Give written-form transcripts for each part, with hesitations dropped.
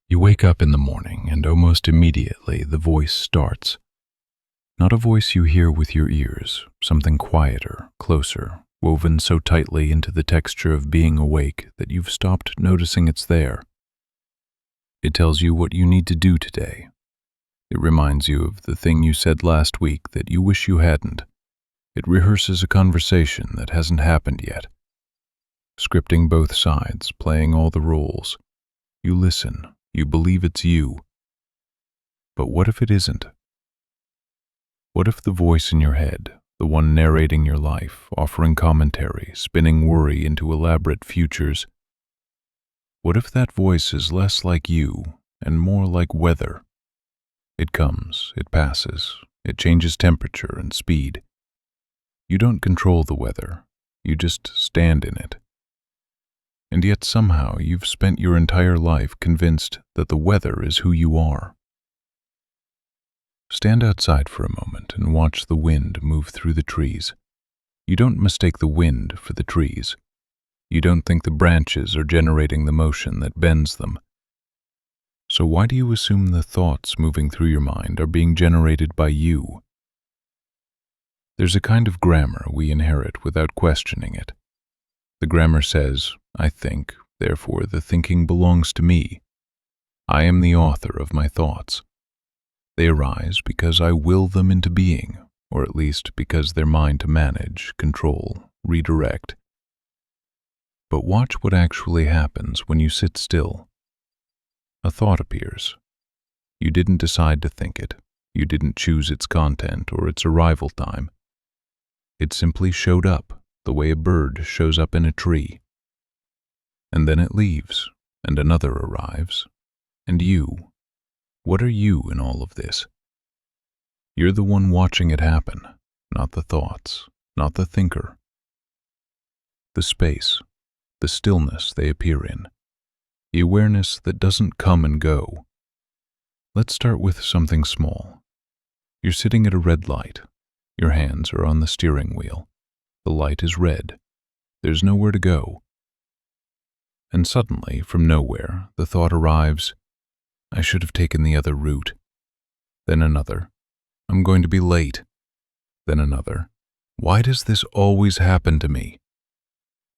You wake up in the morning and almost immediately the voice starts. Not a voice you hear with your ears, something quieter, closer, woven so tightly into the texture of being awake that you've stopped noticing it's there. It tells you what you need to do today. It reminds you of the thing you said last week that you wish you hadn't. It rehearses a conversation that hasn't happened yet. Scripting both sides, playing all the roles. You listen. You believe it's you. But what if it isn't? What if the voice in your head, the one narrating your life, offering commentary, spinning worry into elaborate futures, what if that voice is less like you and more like weather? It comes, it passes, it changes temperature and speed. You don't control the weather, you just stand in it. And yet somehow you've spent your entire life convinced that the weather is who you are. Stand outside for a moment and watch the wind move through the trees. You don't mistake the wind for the trees. You don't think the branches are generating the motion that bends them. So why do you assume the thoughts moving through your mind are being generated by you? There's a kind of grammar we inherit without questioning it. The grammar says, I think, therefore the thinking belongs to me. I am the author of my thoughts. They arise because I will them into being, or at least because they're mine to manage, control, redirect. But watch what actually happens when you sit still. A thought appears. You didn't decide to think it. You didn't choose its content or its arrival time. It simply showed up, the way a bird shows up in a tree. And then it leaves, and another arrives. And you, what are you in all of this? You're the one watching it happen, not the thoughts, not the thinker. The space, the stillness they appear in, the awareness that doesn't come and go. Let's start with something small. You're sitting at a red light. Your hands are on the steering wheel. The light is red. There's nowhere to go. And suddenly, from nowhere, the thought arrives, I should have taken the other route. Then another, I'm going to be late. Then another, why does this always happen to me?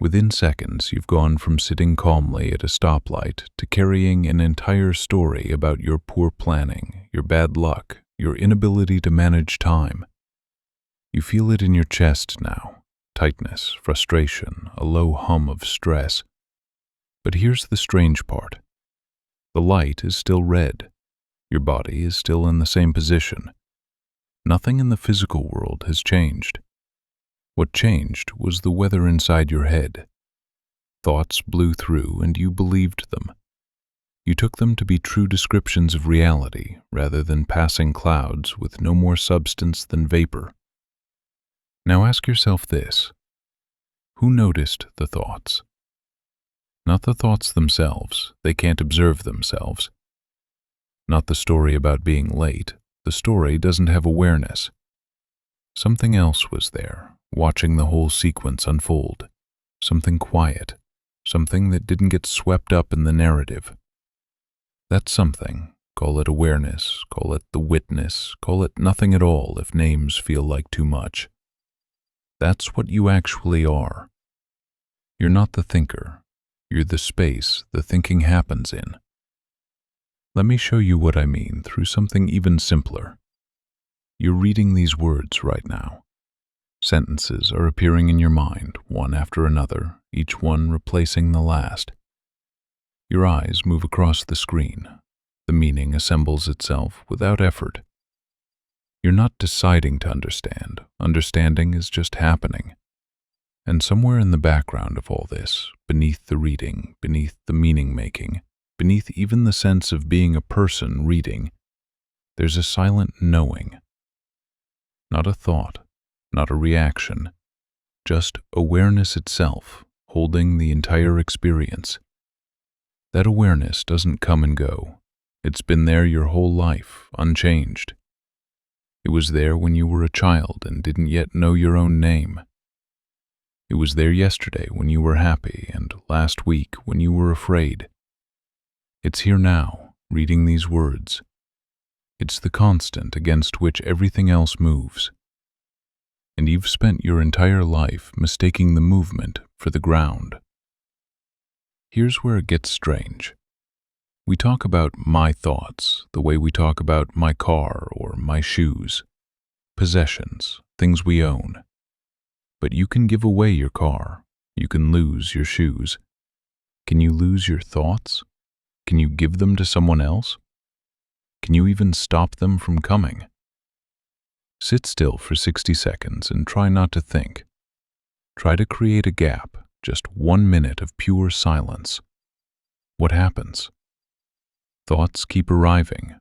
Within seconds, you've gone from sitting calmly at a stoplight to carrying an entire story about your poor planning, your bad luck, your inability to manage time. You feel it in your chest now. Tightness, frustration, a low hum of stress. But here's the strange part. The light is still red. Your body is still in the same position. Nothing in the physical world has changed. What changed was the weather inside your head. Thoughts blew through and you believed them. You took them to be true descriptions of reality rather than passing clouds with no more substance than vapor. Now ask yourself this. Who noticed the thoughts? Not the thoughts themselves. They can't observe themselves. Not the story about being late. The story doesn't have awareness. Something else was there, watching the whole sequence unfold. Something quiet. Something that didn't get swept up in the narrative. That something, call it awareness, call it the witness, call it nothing at all if names feel like too much. That's what you actually are. You're not the thinker. You're the space the thinking happens in. Let me show you what I mean through something even simpler. You're reading these words right now. Sentences are appearing in your mind, one after another, each one replacing the last. Your eyes move across the screen. The meaning assembles itself without effort. You're not deciding to understand. Understanding is just happening. And somewhere in the background of all this, beneath the reading, beneath the meaning-making, beneath even the sense of being a person reading, there's a silent knowing. Not a thought, not a reaction, just awareness itself, holding the entire experience. That awareness doesn't come and go. It's been there your whole life, unchanged. It was there when you were a child and didn't yet know your own name. It was there yesterday when you were happy and last week when you were afraid. It's here now, reading these words. It's the constant against which everything else moves. And you've spent your entire life mistaking the movement for the ground. Here's where it gets strange. We talk about my thoughts the way we talk about my car or my shoes, possessions, things we own. But you can give away your car. You can lose your shoes. Can you lose your thoughts? Can you give them to someone else? Can you even stop them from coming? Sit still for 60 seconds and try not to think. Try to create a gap, just 1 minute of pure silence. What happens? Thoughts keep arriving.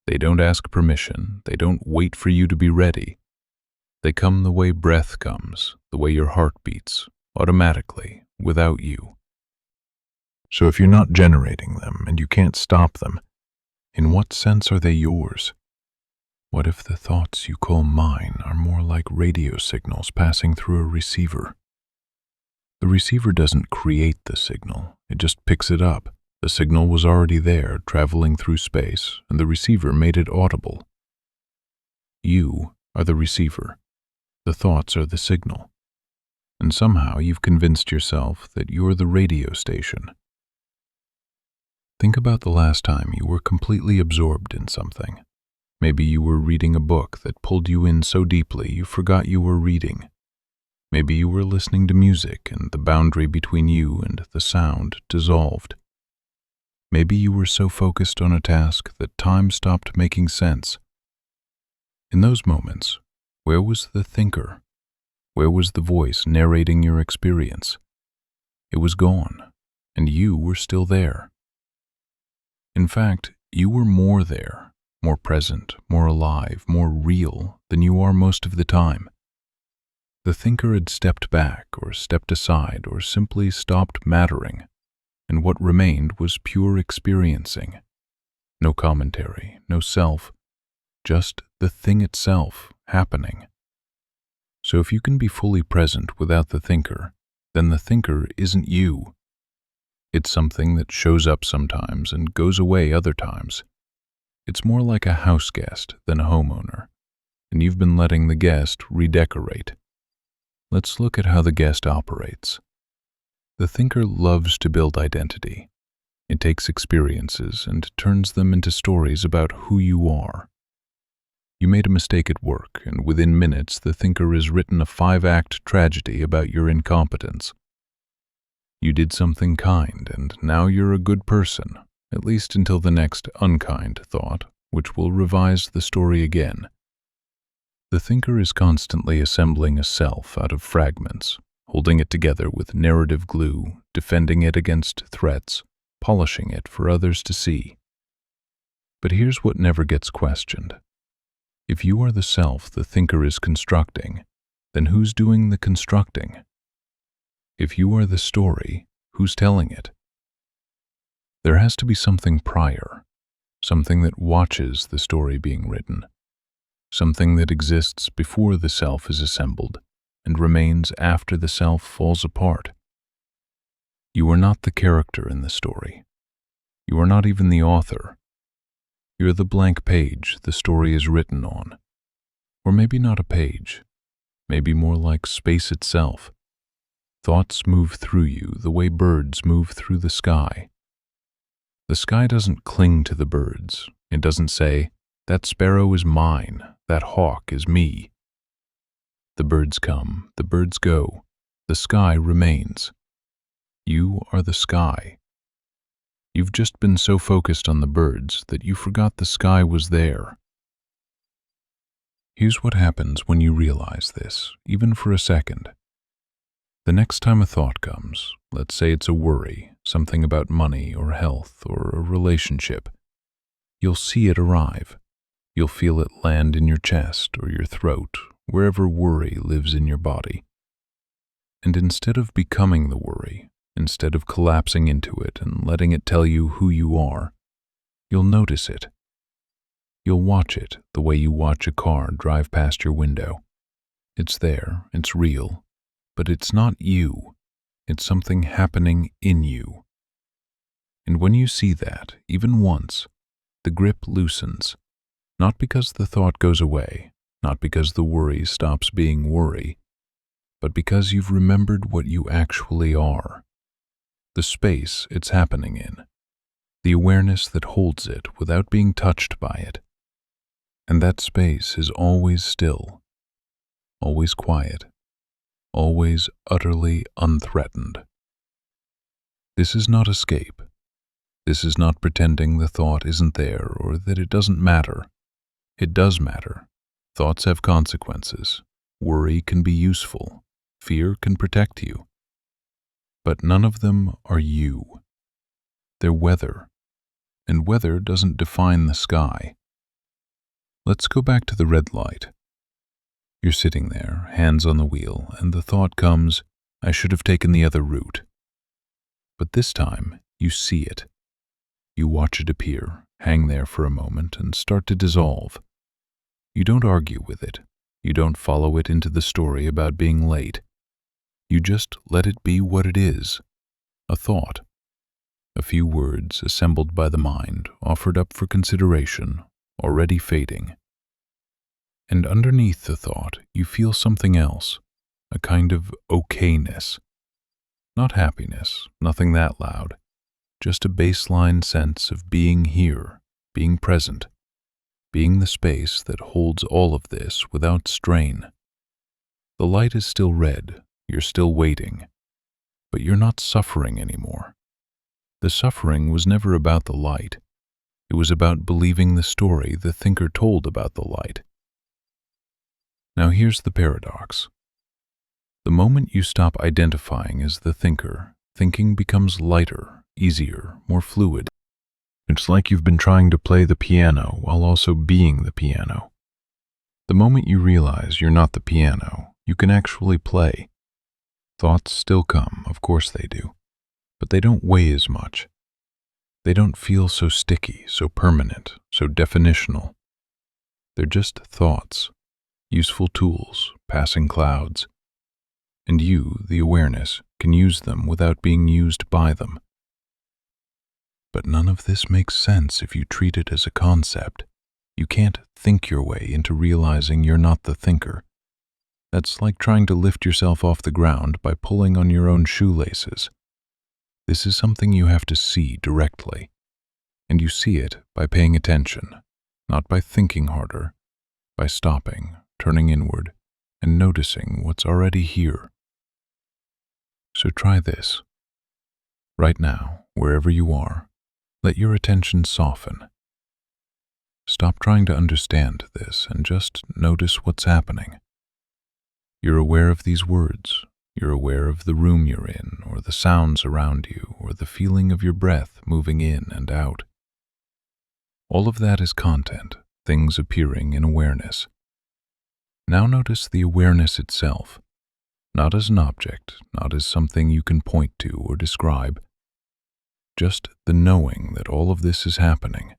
They don't ask permission. They don't wait for you to be ready. They come the way breath comes, the way your heart beats, automatically, without you. So if you're not generating them and you can't stop them, in what sense are they yours? What if the thoughts you call mine are more like radio signals passing through a receiver? The receiver doesn't create the signal, it just picks it up. The signal was already there, traveling through space, and the receiver made it audible. You are the receiver. The thoughts are the signal. And somehow you've convinced yourself that you're the radio station. Think about the last time you were completely absorbed in something. Maybe you were reading a book that pulled you in so deeply you forgot you were reading. Maybe you were listening to music and the boundary between you and the sound dissolved. Maybe you were so focused on a task that time stopped making sense. In those moments, where was the thinker? Where was the voice narrating your experience? It was gone, and you were still there. In fact, you were more there, more present, more alive, more real than you are most of the time. The thinker had stepped back or stepped aside or simply stopped mattering, and what remained was pure experiencing. No commentary, no self, just the thing itself happening. So if you can be fully present without the thinker, then the thinker isn't you. It's something that shows up sometimes and goes away other times. It's more like a house guest than a homeowner, and you've been letting the guest redecorate. Let's look at how the guest operates. The thinker loves to build identity. It takes experiences and turns them into stories about who you are. You made a mistake at work, and within minutes the thinker has written a 5-act tragedy about your incompetence. You did something kind, and now you're a good person, at least until the next unkind thought, which will revise the story again. The thinker is constantly assembling a self out of fragments, holding it together with narrative glue, defending it against threats, polishing it for others to see. But here's what never gets questioned. If you are the self the thinker is constructing, then who's doing the constructing? If you are the story, who's telling it? There has to be something prior, something that watches the story being written, something that exists before the self is assembled and remains after the self falls apart. You are not the character in the story. You are not even the author. You're the blank page the story is written on. Or maybe not a page, maybe more like space itself. Thoughts move through you the way birds move through the sky. The sky doesn't cling to the birds. It doesn't say, "That sparrow is mine, that hawk is me." The birds come, the birds go, the sky remains. You are the sky. You've just been so focused on the birds that you forgot the sky was there. Here's what happens when you realize this, even for a second. The next time a thought comes, let's say it's a worry, something about money or health or a relationship, you'll see it arrive. You'll feel it land in your chest or your throat, wherever worry lives in your body. And instead of becoming the worry, instead of collapsing into it and letting it tell you who you are, you'll notice it. You'll watch it the way you watch a car drive past your window. It's there, it's real, but it's not you. It's something happening in you. And when you see that, even once, the grip loosens, not because the thought goes away, not because the worry stops being worry, but because you've remembered what you actually are, the space it's happening in, the awareness that holds it without being touched by it. And that space is always still, always quiet, always utterly unthreatened. This is not escape. This is not pretending the thought isn't there or that it doesn't matter. It does matter. Thoughts have consequences. Worry can be useful. Fear can protect you. But none of them are you. They're weather, and weather doesn't define the sky. Let's go back to the red light. You're sitting there, hands on the wheel, and the thought comes, I should have taken the other route. But this time, you see it. You watch it appear, hang there for a moment, and start to dissolve. You don't argue with it. You don't follow it into the story about being late. You just let it be what it is, a thought. A few words assembled by the mind, offered up for consideration, already fading. And underneath the thought, you feel something else, a kind of okayness. Not happiness, nothing that loud, just a baseline sense of being here, being present, being the space that holds all of this without strain. The light is still red, you're still waiting, but you're not suffering anymore. The suffering was never about the light. It was about believing the story the thinker told about the light. Now here's the paradox. The moment you stop identifying as the thinker, thinking becomes lighter, easier, more fluid. It's like you've been trying to play the piano while also being the piano. The moment you realize you're not the piano, you can actually play. Thoughts still come, of course they do, but they don't weigh as much. They don't feel so sticky, so permanent, so definitional. They're just thoughts, useful tools, passing clouds. And you, the awareness, can use them without being used by them. But none of this makes sense if you treat it as a concept. You can't think your way into realizing you're not the thinker. That's like trying to lift yourself off the ground by pulling on your own shoelaces. This is something you have to see directly. And you see it by paying attention, not by thinking harder, by stopping, turning inward, and noticing what's already here. So try this. Right now, wherever you are, let your attention soften. Stop trying to understand this and just notice what's happening. You're aware of these words. You're aware of the room you're in, or the sounds around you, or the feeling of your breath moving in and out. All of that is content, things appearing in awareness. Now notice the awareness itself, not as an object, not as something you can point to or describe, just the knowing that all of this is happening,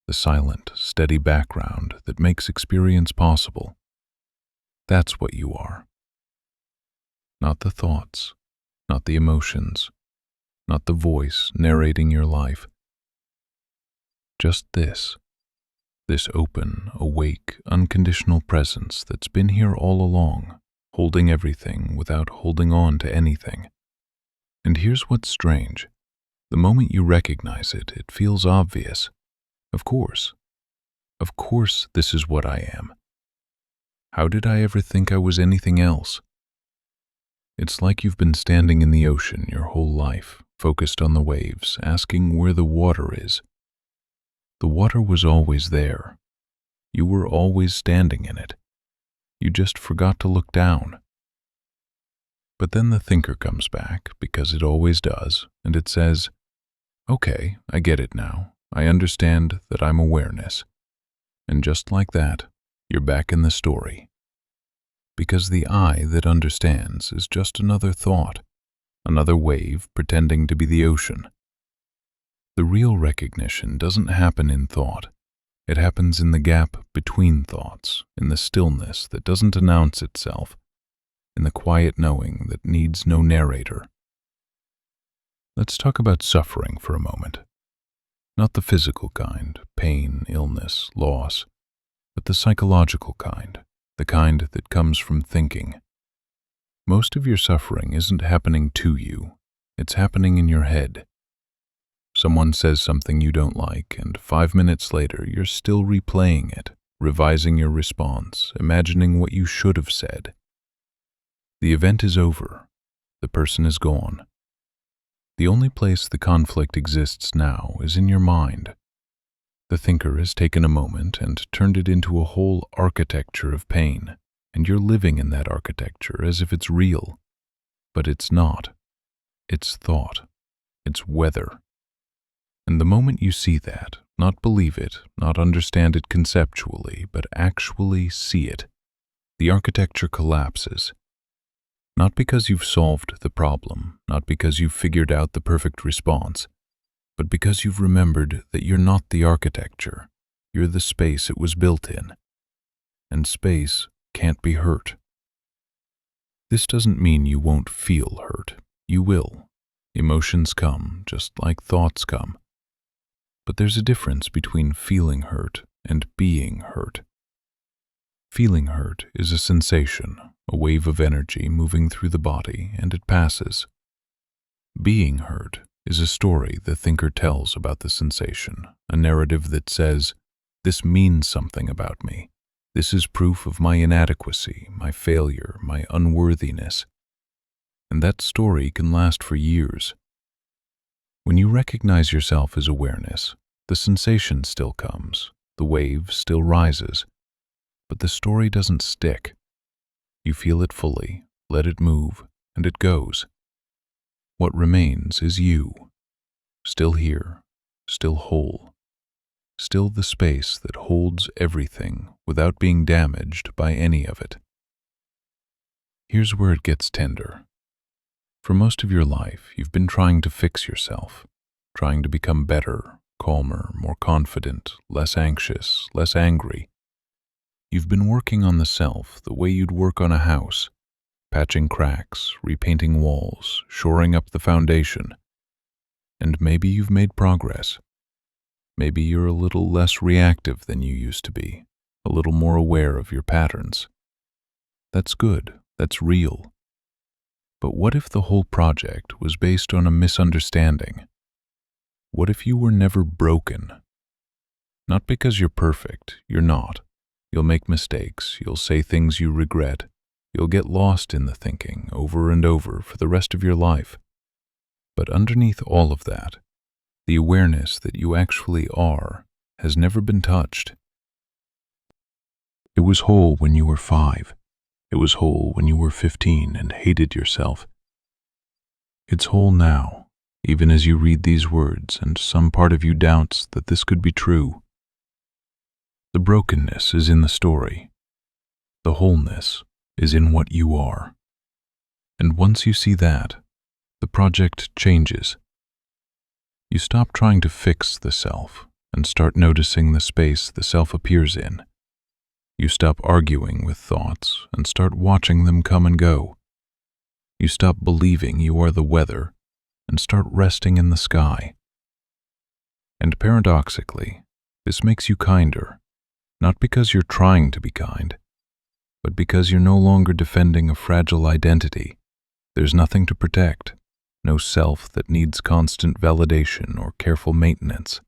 the silent, steady background that makes experience possible. That's what you are. Not the thoughts, not the emotions, not the voice narrating your life. Just this open, awake, unconditional presence that's been here all along, holding everything without holding on to anything. And here's what's strange. The moment you recognize it, it feels obvious. Of course, this is what I am. How did I ever think I was anything else? It's like you've been standing in the ocean your whole life, focused on the waves, asking where the water is. The water was always there. You were always standing in it. You just forgot to look down. But then the thinker comes back, because it always does, and it says, okay, I get it now. I understand that I'm awareness. And just like that, you're back in the story. Because the I that understands is just another thought, another wave pretending to be the ocean. The real recognition doesn't happen in thought. It happens in the gap between thoughts, in the stillness that doesn't announce itself, in the quiet knowing that needs no narrator. Let's talk about suffering for a moment. Not the physical kind, pain, illness, loss, but the psychological kind, the kind that comes from thinking. Most of your suffering isn't happening to you, it's happening in your head. Someone says something you don't like, and 5 minutes later you're still replaying it, revising your response, imagining what you should have said. The event is over. The person is gone. The only place the conflict exists now is in your mind. The thinker has taken a moment and turned it into a whole architecture of pain, and you're living in that architecture as if it's real. But it's not. It's thought. It's weather. And the moment you see that, not believe it, not understand it conceptually, but actually see it, the architecture collapses. Not because you've solved the problem, not because you've figured out the perfect response, but because you've remembered that you're not the architecture, you're the space it was built in. And space can't be hurt. This doesn't mean you won't feel hurt. You will. Emotions come, just like thoughts come. But there's a difference between feeling hurt and being hurt. Feeling hurt is a sensation, a wave of energy moving through the body, and it passes. Being hurt is a story the thinker tells about the sensation, a narrative that says, "This means something about me. This is proof of my inadequacy, my failure, my unworthiness." And that story can last for years. When you recognize yourself as awareness, the sensation still comes, the wave still rises, but the story doesn't stick. You feel it fully, let it move, and it goes. What remains is you, still here, still whole, still the space that holds everything without being damaged by any of it. Here's where it gets tender. For most of your life, you've been trying to fix yourself, trying to become better, calmer, more confident, less anxious, less angry. You've been working on the self the way you'd work on a house, patching cracks, repainting walls, shoring up the foundation. And maybe you've made progress. Maybe you're a little less reactive than you used to be, a little more aware of your patterns. That's good, that's real. But what if the whole project was based on a misunderstanding? What if you were never broken? Not because you're perfect, you're not. You'll make mistakes, you'll say things you regret, you'll get lost in the thinking over and over for the rest of your life. But underneath all of that, the awareness that you actually are has never been touched. It was whole when you were 5. It was whole when you were 15 and hated yourself. It's whole now, even as you read these words and some part of you doubts that this could be true. The brokenness is in the story. The wholeness is in what you are. And once you see that, the project changes. You stop trying to fix the self and start noticing the space the self appears in. You stop arguing with thoughts and start watching them come and go. You stop believing you are the weather and start resting in the sky. And paradoxically, this makes you kinder, not because you're trying to be kind, but because you're no longer defending a fragile identity. There's nothing to protect, no self that needs constant validation or careful maintenance.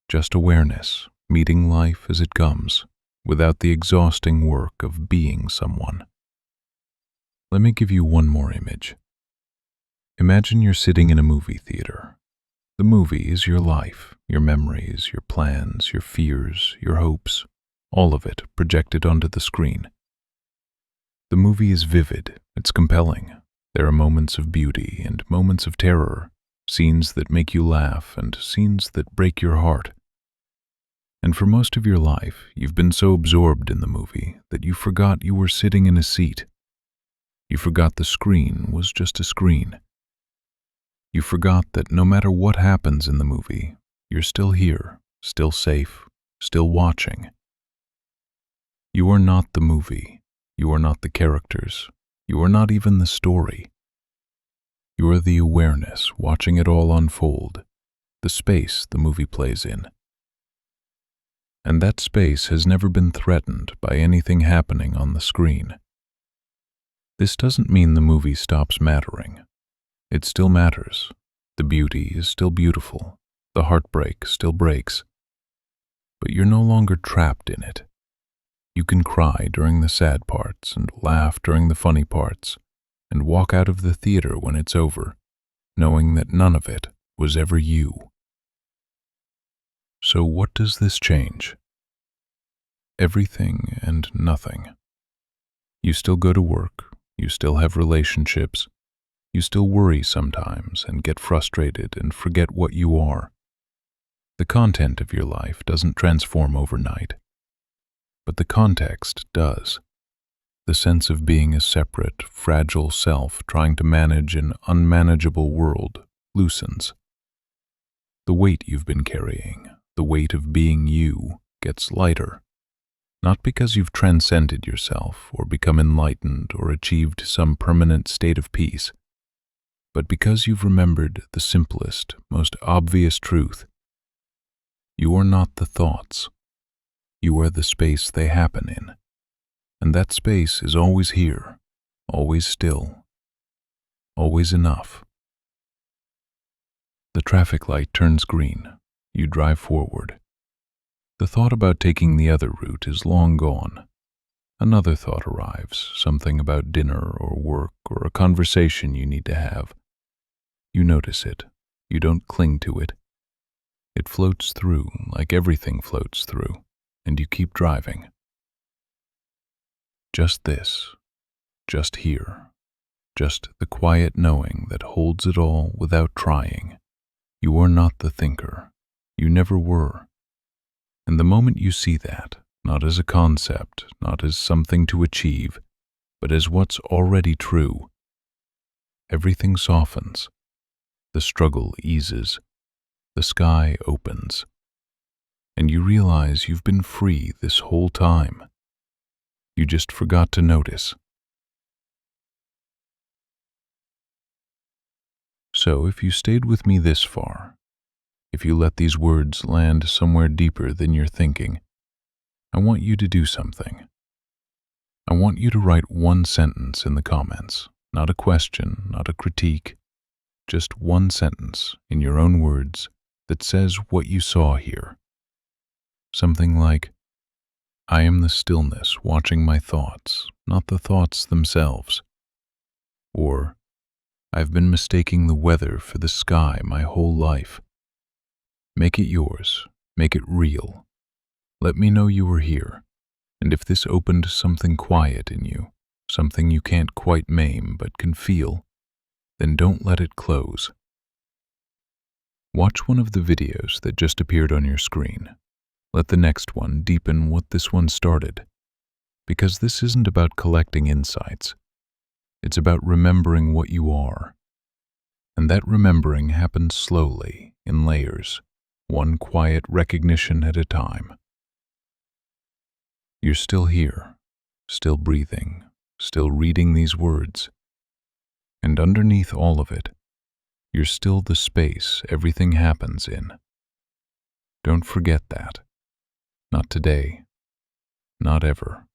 Just awareness, meeting life as it comes, without the exhausting work of being someone. Let me give you one more image. Imagine you're sitting in a movie theater. The movie is your life, your memories, your plans, your fears, your hopes, all of it projected onto the screen. The movie is vivid, it's compelling. There are moments of beauty and moments of terror, scenes that make you laugh and scenes that break your heart. And for most of your life, you've been so absorbed in the movie that you forgot you were sitting in a seat. You forgot the screen was just a screen. You forgot that no matter what happens in the movie, you're still here, still safe, still watching. You are not the movie. You are not the characters. You are not even the story. You are the awareness watching it all unfold, the space the movie plays in. And that space has never been threatened by anything happening on the screen. This doesn't mean the movie stops mattering. It still matters. The beauty is still beautiful. The heartbreak still breaks. But you're no longer trapped in it. You can cry during the sad parts and laugh during the funny parts and walk out of the theater when it's over, knowing that none of it was ever you. So what does this change? Everything and nothing. You still go to work, you still have relationships, you still worry sometimes and get frustrated and forget what you are. The content of your life doesn't transform overnight, but the context does. The sense of being a separate, fragile self trying to manage an unmanageable world loosens. The weight you've been carrying, the weight of being you, gets lighter, not because you've transcended yourself or become enlightened or achieved some permanent state of peace, but because you've remembered the simplest, most obvious truth. You are not the thoughts. You are the space they happen in, and that space is always here, always still, always enough. The traffic light turns green. You drive forward. The thought about taking the other route is long gone. Another thought arrives, something about dinner or work or a conversation you need to have. You notice it. You don't cling to it. It floats through like everything floats through, and you keep driving. Just this, just here, just the quiet knowing that holds it all without trying. You are not the thinker. You never were. And the moment you see that, not as a concept, not as something to achieve, but as what's already true, everything softens. The struggle eases. The sky opens. And you realize you've been free this whole time. You just forgot to notice. So if you stayed with me this far, if you let these words land somewhere deeper than you're thinking, I want you to do something. I want you to write one sentence in the comments, not a question, not a critique, just one sentence in your own words that says what you saw here. Something like, I am the stillness watching my thoughts, not the thoughts themselves. Or, I've been mistaking the weather for the sky my whole life. Make it yours. Make it real. Let me know you were here, and if this opened something quiet in you, something you can't quite maim but can feel, then don't let it close. Watch one of the videos that just appeared on your screen. Let the next one deepen what this one started, because this isn't about collecting insights. It's about remembering what you are. And that remembering happens slowly, in layers, one quiet recognition at a time. You're still here, still breathing, still reading these words. And underneath all of it, you're still the space everything happens in. Don't forget that. Not today. Not ever.